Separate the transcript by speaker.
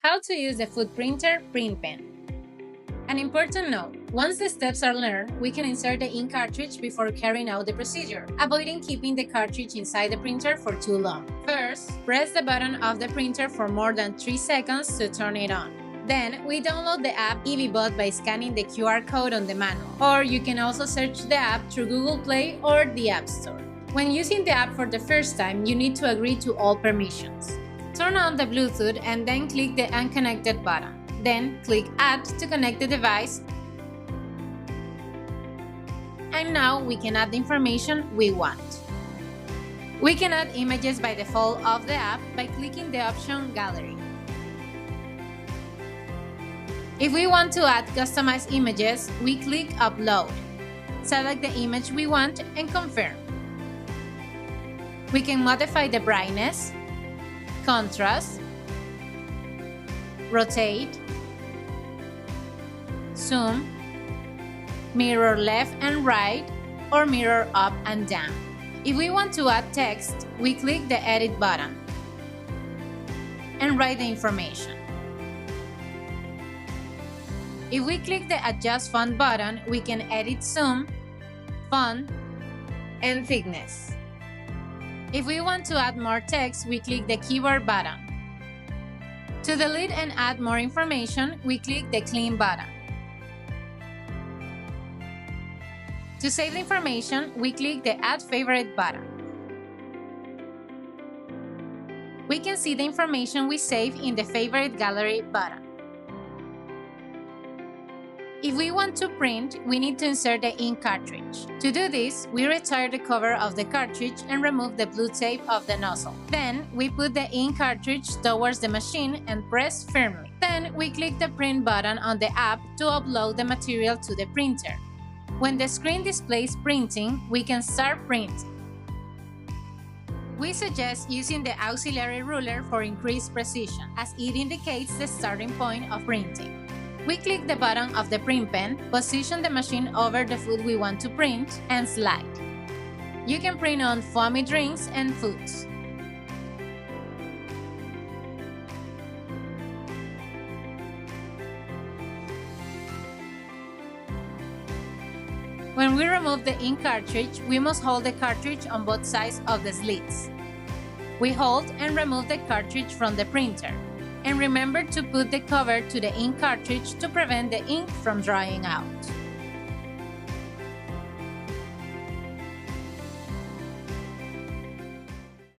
Speaker 1: How to use the food printer PrintPen. An important note, once the steps are learned, we can insert the ink cartridge before carrying out the procedure, avoiding keeping the cartridge inside the printer for too long. First, press the button of the printer for more than 3 seconds to turn it on. Then, we download the app EVEBOT by scanning the QR code on the manual, or you can also search the app through Google Play or the App Store. When using the app for the first time, you need to agree to all permissions. Turn on the Bluetooth and then click the Unconnected button. Then click Add to connect the device. And now we can add the information we want. We can add images by default of the app by clicking the option Gallery. If we want to add customized images, we click Upload. Select the image we want and confirm. We can modify the brightness, contrast, rotate, zoom, mirror left and right, or mirror up and down. If we want to add text, we click the Edit button and write the information. If we click the Adjust Font button, we can edit zoom, font, and thickness. If we want to add more text, we click the Keyboard button. To delete and add more information, we click the Clean button. To save the information, we click the Add Favorite button. We can see the information we save in the Favorite Gallery button. If we want to print, we need to insert the ink cartridge. To do this, we retire the cover of the cartridge and remove the blue tape of the nozzle. Then, we put the ink cartridge towards the machine and press firmly. Then, we click the Print button on the app to upload the material to the printer. When the screen displays printing, we can start printing. We suggest using the auxiliary ruler for increased precision, as it indicates the starting point of printing. We click the button of the print pen, position the machine over the food we want to print, and slide. You can print on foamy drinks and foods. When we remove the ink cartridge, we must hold the cartridge on both sides of the slits. We hold and remove the cartridge from the printer. And remember to put the cover to the ink cartridge to prevent the ink from drying out.